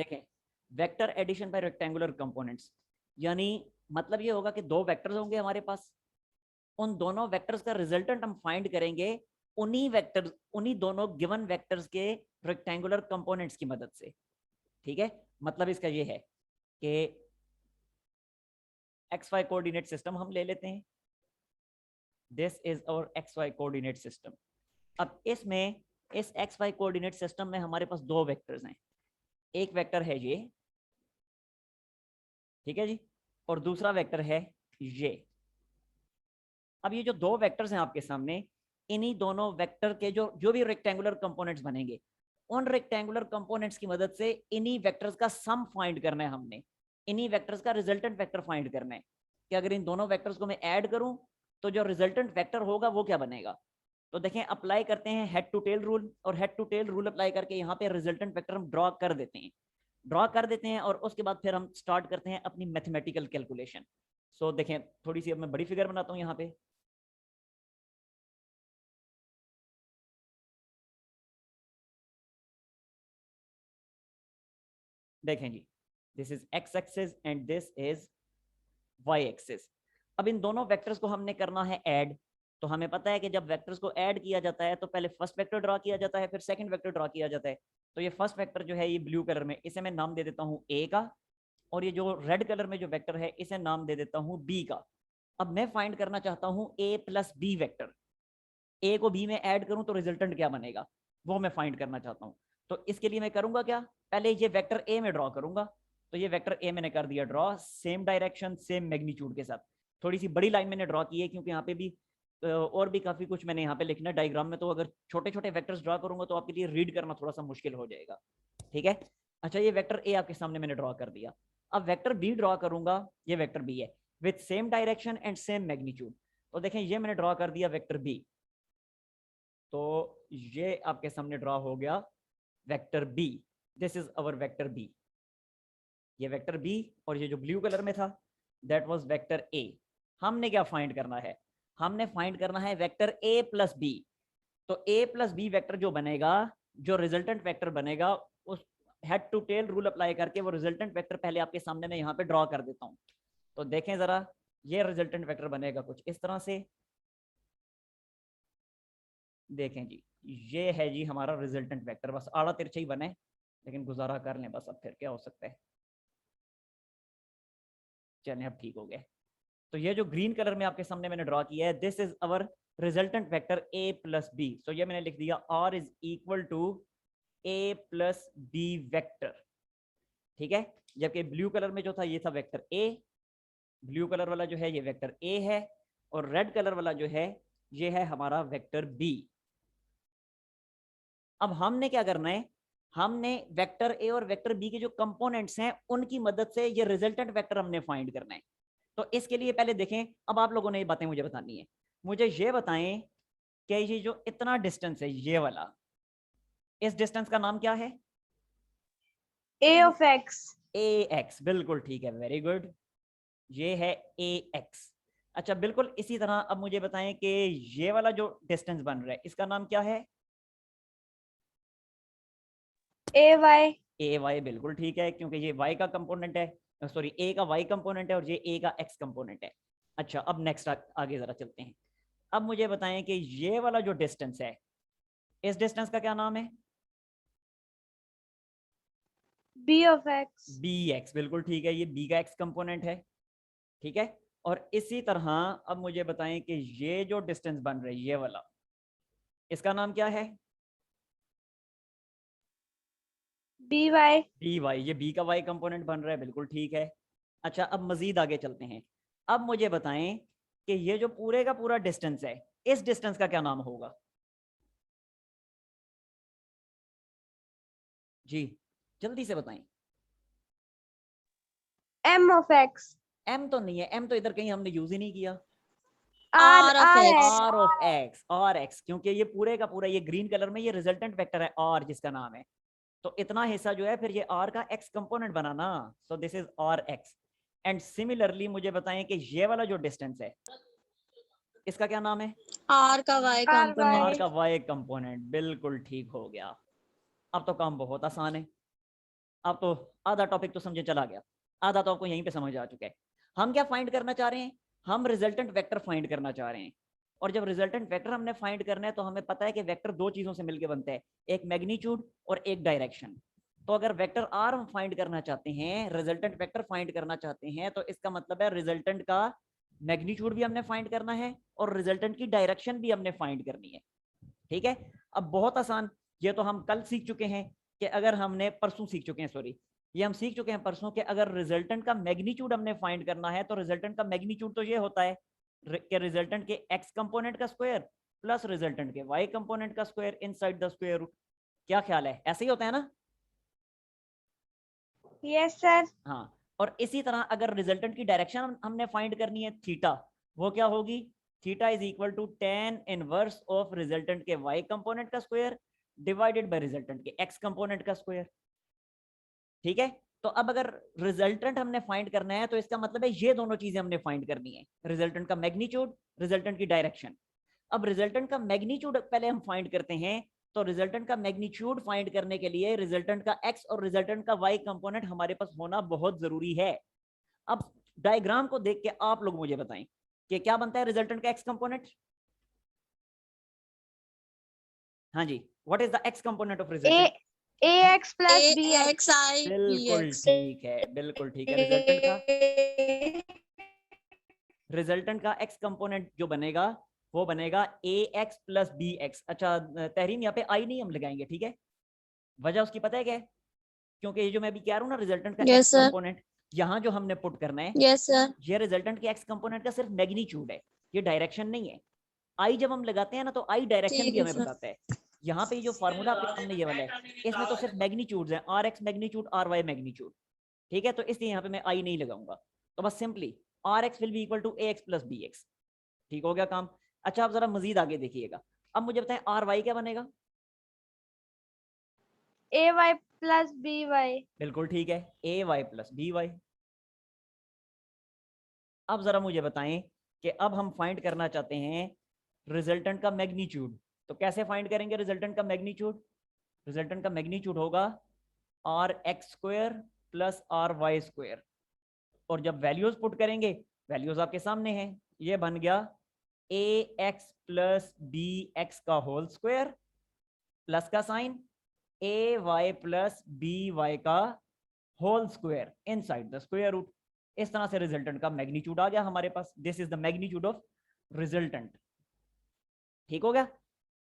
देखें, vector addition by rectangular components, यानी मतलब ये होगा कि दो वेक्टर्स होंगे हमारे पास, उन दोनों वेक्टर्स का रिजल्टेंट हम फाइंड करेंगे उन्हीं दोनों गिवन वेक्टर्स के रेक्टेंगुलर कंपोनेंट्स की मदद से। ठीक है, मतलब इसका ये है कि एक्स वाई कोऑर्डिनेट सिस्टम हम ले लेते हैं, this is our X Y coordinate system. अब इसमें इस एक्स वाई कोऑर्डिनेट सिस्टम में हमारे पास दो वेक्टर्स हैं, एक वेक्टर है ये, ठीक है जी, और दूसरा वेक्टर है ये। अब ये जो दो वेक्टर्स हैं आपके सामने, इन्हीं दोनों वेक्टर के जो जो भी रेक्टेंगुलर कंपोनेंट्स बनेंगे, उन रेक्टेंगुलर कंपोनेंट्स की मदद से इन्हीं वेक्टर्स का सम फाइंड करना है हमने, इन्हीं वेक्टर्स का रिजल्टेंट वेक्टर फाइंड करना है कि अगर इन दोनों वेक्टर्स को मैं ऐड करूं तो जो रिजल्टेंट वेक्टर होगा वो क्या बनेगा। तो देखें, अप्लाई करते हैं हेड टू टेल रूल, और head to tail rule apply करके यहाँ पे रिजल्टेंट वेक्टर हम ड्रॉ कर देते हैं और उसके बाद फिर हम स्टार्ट करते हैं अपनी मैथमेटिकल कैलकुलेशन। सो देखें, थोड़ी सी अब मैं बड़ी फिगर बनाता हूँ यहाँ पे। देखें जी, this is X axis and this is Y axis. अब इन दोनों वेक्टर्स को हमने करना है ऐड। तो हमें पता है कि जब वेक्टर्स को ऐड किया जाता है तो पहले फर्स्ट वेक्टर ड्रॉ किया जाता है, फिर सेकंड वेक्टर ड्रॉ किया जाता है। तो ये फर्स्ट वेक्टर जो है ये ब्लू कलर में, इसे मैं नाम दे देता हूँ ए का, और ये जो रेड कलर में जो वेक्टर है इसे नाम दे देता हूँ बी का। अब मैं फाइंड करना चाहता हूँ ए प्लस बी वेक्टर, ए को बी में ऐड करूं तो रिजल्टेंट क्या बनेगा, वो मैं फाइंड करना चाहता हूं। तो इसके लिए मैं करूंगा क्या, पहले ये वेक्टर ए में ड्रॉ करूंगा। तो ये वेक्टर ए मैंने कर दिया draw, same direction same magnitude के साथ। थोड़ी सी बड़ी लाइन मैंने ड्रॉ की है क्योंकि यहाँ पे भी और भी काफी कुछ मैंने यहाँ पे लिखना है डायग्राम में, तो अगर छोटे छोटे वेक्टर्स ड्रॉ करूंगा तो आपके लिए रीड करना थोड़ा सा मुश्किल हो जाएगा। ठीक है, अच्छा, ये वेक्टर ए आपके सामने मैंने ड्रॉ कर दिया। अब वेक्टर बी ड्रॉ करूंगा, ये वेक्टर बी है with same direction and same magnitude. तो देखें, ये मैंने ड्रॉ कर दिया वेक्टर बी। तो ये आपके सामने ड्रॉ हो गया vector B, this is our vector B. ये वेक्टर बी, और ये जो ब्लू कलर में था दैट वाज वेक्टर ए। हमने क्या फाइंड करना है, हमने फाइंड करना है वेक्टर ए प्लस बी। तो ए प्लस बी वेक्टर जो बनेगा, जो रिजल्टेंट वेक्टर बनेगा, उस head to tail rule apply करके वो रिजल्टेंट वेक्टर पहले आपके सामने मैं यहाँ पे ड्रॉ कर देता हूँ। तो देखें जरा, ये रिजल्टेंट वेक्टर बनेगा कुछ इस तरह से। देखें जी, ये है जी हमारा रिजल्टेंट वेक्टर, बस आड़ा तिरछा ही बने लेकिन गुजारा कर लें बस, अब फिर क्या हो सकता है। चलें, अब ठीक हो गए। तो ये जो ग्रीन कलर में आपके सामने मैंने ड्रॉ किया है, this is our resultant vector A plus B. So ये मैंने लिख दिया R is equal to A plus B vector. ठीक है, जबकि ब्लू कलर में जो था ये था वेक्टर ए, ब्लू कलर वाला जो है ये वेक्टर ए है, और रेड कलर वाला जो है ये है हमारा वेक्टर बी। अब हमने क्या करना है, हमने वेक्टर ए और वेक्टर बी के जो कंपोनेंट्स हैं उनकी मदद से ये रिजल्टेंट वेक्टर हमने फाइंड करना है। तो इसके लिए पहले देखें, अब आप लोगों ने ये बातें मुझे बतानी है। मुझे ये बताएं कि ये जो इतना डिस्टेंस है ये वाला, इस डिस्टेंस का नाम क्या है, ए ऑफ एक्स। ए एक्स, बिल्कुल ठीक है, वेरी गुड, ये है ए एक्स। अच्छा, बिल्कुल इसी तरह अब मुझे बताएं कि ये वाला जो डिस्टेंस बन रहा है इसका नाम क्या है, ए वाई। ए वाई, बिल्कुल ठीक है, क्योंकि ये वाई का कंपोनेंट है, सॉरी ए का वाई कंपोनेंट है और ये ए का एक्स कंपोनेंट है। अच्छा, अब नेक्स्ट आगे जरा चलते हैं। अब मुझे बताएं कि ये वाला जो डिस्टेंस है, इस डिस्टेंस का क्या नाम है, B of X. B X, बिल्कुल ठीक है, ये बी का एक्स कंपोनेंट है। ठीक है, और इसी तरह अब मुझे बताएं कि ये जो डिस्टेंस बन रहा है ये वाला, इसका नाम क्या है, बी वाई। बी वाई, ये बी का वाई कंपोनेंट बन रहा है, बिल्कुल ठीक है। अच्छा, अब मजीद आगे चलते हैं। अब मुझे बताएं कि ये जो पूरे का पूरा डिस्टेंस है, इस डिस्टेंस का क्या नाम होगा जी, जल्दी से बताएं। M of x. एम तो नहीं है, एम तो इधर कहीं हमने यूज ही नहीं किया। R R of R X. R of X, R X, क्योंकि ये पूरे का पूरा ये ग्रीन कलर में ये रिजल्टेंट वेक्टर है आर जिसका नाम है। तो इतना हिस्सा जो है फिर ये आर का एक्स कंपोनेंट बना ना, so this is R X. And similarly मुझे बताएं कि ये वाला जो डिस्टेंस है इसका क्या नाम है, R का Y आर आर component. का वाई कंपोनेंट, बिल्कुल ठीक हो गया। अब तो काम बहुत आसान है। अब तो आधा टॉपिक तो समझे चला गया, आधा तो आपको यहीं पे समझ आ चुका है। हम क्या फाइंड करना चाह रहे हैं, हम रिजल्टेंट वेक्टर फाइंड करना चाह रहे हैं। और जब रिजल्टेंट वेक्टर हमने फाइंड करना है तो हमें पता है कि वेक्टर दो चीजों से मिलकर बनता है, एक मैग्नीट्यूड और एक डायरेक्शन। तो अगर वेक्टर आर हम फाइंड करना चाहते हैं, रिजल्टेंट वेक्टर फाइंड करना चाहते हैं, तो इसका मतलब है रिजल्टेंट का मैग्नीट्यूड भी हमने फाइंड करना है और रिजल्टेंट की डायरेक्शन भी हमने फाइंड करनी है। ठीक है, अब बहुत आसान, ये तो हम कल सीख चुके हैं कि अगर हमने परसों सीख चुके हैं, सॉरी, ये हम सीख चुके हैं परसों कि अगर रिजल्टेंट का मैग्नीट्यूड हमने फाइंड करना है तो रिजल्टेंट का मैग्नीट्यूड तो ये होता है कि रिजल्टेंट के एक्स कंपोनेंट का स्क्वायर प्लस रिजल्टेंट के वाई कंपोनेंट का square inside the square root. क्या ख्याल है, ऐसे ही होता है ना? Yes sir. हाँ, और इसी तरह अगर रिजल्टेंट की डायरेक्शन हमने फाइंड करनी है थीटा, वो क्या होगी, theta is equal to tan inverse of resultant के y कंपोनेंट का स्क्वायर डिवाइडेड बाय रिजल्टेंट के x कंपोनेंट का स्क्वायर। ठीक है, तो अब अगर रिजल्टेंट हमने फाइंड करना है तो इसका मतलब है ये दोनों चीजें हमने फाइंड करनी है, रिजल्टेंट का मैग्नीट्यूड, रिजल्टेंट की डायरेक्शन। अब रिजल्टेंट का मैग्नीट्यूड पहले हम फाइंड करते हैं, तो रिजल्टेंट का मैग्नीट्यूड फाइंड करने के लिए रिजल्टेंट का एक्स और रिजल्टेंट का वाई कंपोनेंट हमारे पास होना बहुत जरूरी है। अब डायग्राम को देख के आप लोग मुझे बताएं कि क्या बनता है रिजल्टेंट का एक्स कंपोनेंट। हाँ जी, what is the X component of a resultant? ax plus A bx। X I B बिल्कुल एक्स ठीक है, बिल्कुल ठीक है। रिजल्टेंट का एक्स कंपोनेंट जो बनेगा वो बनेगा ए एक्स प्लस बी एक्स। अच्छा तहरीम, यहाँ पे आई नहीं हम लगाएंगे, ठीक है? वजह उसकी पता है क्या है? क्योंकि ये जो मैं अभी कह रहा हूँ ना रिजल्टेंट का एक्स यस सर कंपोनेंट, यहाँ जो हमने पुट करना है, यस सर ये रिजल्टेंट के एक्स कंपोनेंट का सिर्फ मैग्नीट्यूड है, ये डायरेक्शन नहीं है। आई जब हम लगाते हैं ना तो आई डायरेक्शन ठीक भी है हमें सर बताता है। यहाँ पे जो फार्मूला आपके सामने ये वाला है, इसमें तो सिर्फ मैग्नीट्यूड है, R X magnitude, R Y magnitude. ठीक है, तो इसलिए यहाँ पे मैं आई नहीं लगाऊंगा, तो बस simply R X will be equal to A x plus B X. ठीक हो गया काम। अच्छा, आप जरा मजीद आगे देखिएगा, अब मुझे बताएं आर वाई क्या बनेगा? ay plus by। बिल्कुल ठीक है, ए वाई प्लस बी वाई। अब जरा मुझे बताएं कि अब हम फाइंड करना चाहते हैं रिजल्टेंट का मैग्नीट्यूड, तो कैसे फाइंड करेंगे रिजल्टेंट का मैग्नीट्यूड? रिजल्टेंट का मैग्नीट्यूड होगा R X square plus R Y square, और जब वैल्यूज पुट करेंगे, वैल्यूज आपके सामने हैं, ये बन गया A x plus B X का होल स्क्वायर प्लस का sign A Y plus B Y का whole square inside the square root. इस तरह से रिजल्टेंट का मैग्नीट्यूड आ गया हमारे पास, this is the magnitude of resultant. ठीक हो गया।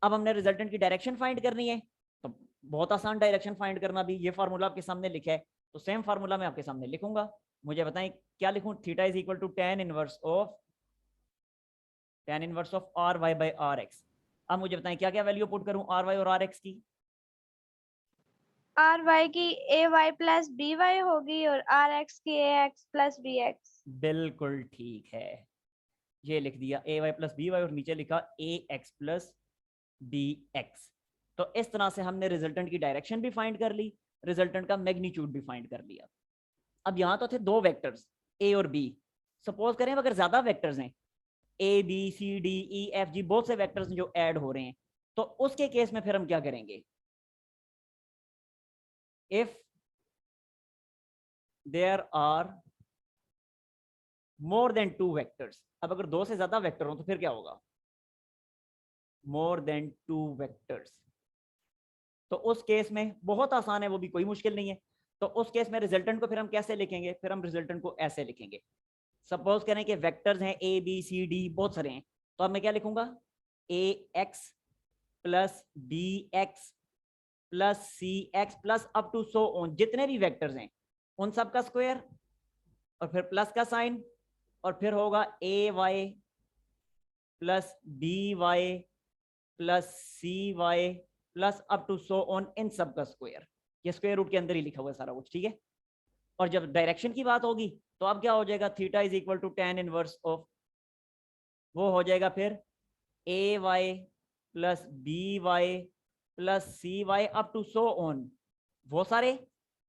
अब हमने रिजल्टेंट की डायरेक्शन फाइंड करनी है, तो बहुत आसान डायरेक्शन फाइंड करना भी, ये फार्मूला आपके सामने लिखा है, तो सेम फार्मूला मैं आपके सामने लिखूंगा। मुझे बताएं क्या लिखूं, theta is equal to tan inverse of R Y by R X. अब मुझे बताएं क्या क्या वैल्यू पुट करूं आर वाई और आर एक्स की? आर वाई की ay plus by होगी और आर एक्स की ax plus bx। बिल्कुल ठीक है, ये लिख दिया ए वाई प्लस बी वाई और नीचे लिखा ए एक्स प्लस बी एक्स। तो इस तरह से हमने रिजल्टेंट की डायरेक्शन भी फाइंड कर ली, रिजल्टेंट का मैग्नीट्यूड भी फाइंड कर लिया। अब यहाँ तो थे दो वेक्टर्स ए और बी, सपोज करें अगर ज्यादा वेक्टर्स हैं A B C D E F G, बहुत से वेक्टर्स जो ऐड हो रहे हैं, तो उसके केस में फिर हम क्या करेंगे? If there are more than two vectors, अब अगर दो से ज्यादा वेक्टर हो तो फिर क्या होगा? मोर देन टू वेक्टर्स। तो उस केस में बहुत आसान है, वो भी कोई मुश्किल नहीं है। तो उस केस में रिजल्टेंट को फिर हम कैसे लिखेंगे? फिर हम रिजल्टेंट को ऐसे लिखेंगे, सपोज करें कि वेक्टर्स हैं ए बी सी डी बहुत सारे हैं, तो अब मैं क्या लिखूंगा? A x plus B x plus c x plus up to so on, जितने भी वेक्टर्स हैं उन सब का स्क्वायर और फिर प्लस का साइन, और फिर होगा a Y plus B y plus c y plus up to so on, इन सब का स्क्वायर। ये स्क्वायर रूट के अंदर ही लिखा हुआ है सारा कुछ, ठीक है? और जब डायरेक्शन की बात होगी तो अब क्या हो जाएगा? Theta is equal to tan inverse of, वो हो जाएगा फिर a Y plus B y plus c y up to so on, वो सारे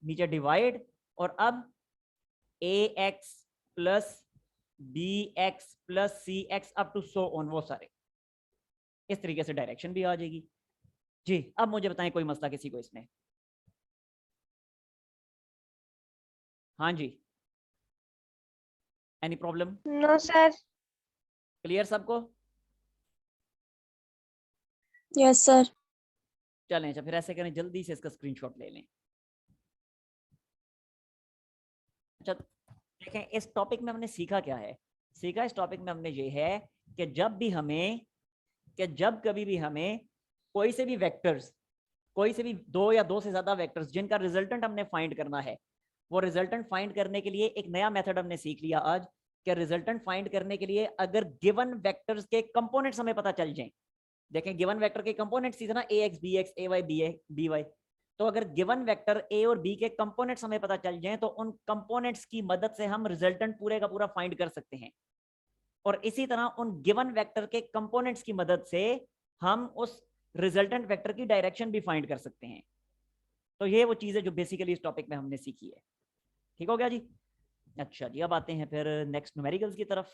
नीचे डिवाइड, और अब a x plus B x plus c x up to so on, वो सारे। इस तरीके से डायरेक्शन भी आ जाएगी जी। अब मुझे बताएं कोई मसला किसी को इसमें? हाँ जी, any problem? No sir. Clear सबको? Yes sir. चलें, अच्छा फिर ऐसे करें, जल्दी से इसका स्क्रीनशॉट ले लें। अच्छा देखें, इस टॉपिक में हमने सीखा क्या है? सीखा इस टॉपिक में हमने ये है कि जब कभी भी हमें कोई से भी वेक्टर्स, कोई से भी दो या दो से ज्यादा वेक्टर्स जिनका रिजल्टेंट हमने फाइंड करना है, वो रिजल्टेंट फाइंड करने के लिए एक नया मेथड हमने सीख लिया आज, कि रिजल्टेंट फाइंड करने के लिए अगर गिवन वेक्टर्स के कंपोनेंट्स हमें पता चल जाएं। देखें, गिवन वेक्टर के कंपोनेंट्स थी ना, ए एक्स बी एक्स ए वाई बी वाई। तो अगर गिवन वेक्टर ए और बी के कंपोनेंट्स हमें पता चल जाएं तो उन कंपोनेंट्स की मदद से हम रिजल्टेंट पूरे का पूरा फाइंड कर सकते हैं। और इसी तरह उन गिवन वेक्टर के कंपोनेंट्स की मदद से हम उस रिजल्टेंट वेक्टर की डायरेक्शन भी फाइंड कर सकते हैं। तो ये वो चीज़ है जो बेसिकली इस टॉपिक में हमने सीखी है। ठीक हो गया जी? अच्छा जी, अब आते हैं फिर नेक्स्ट न्यूमेरिकल्स की तरफ।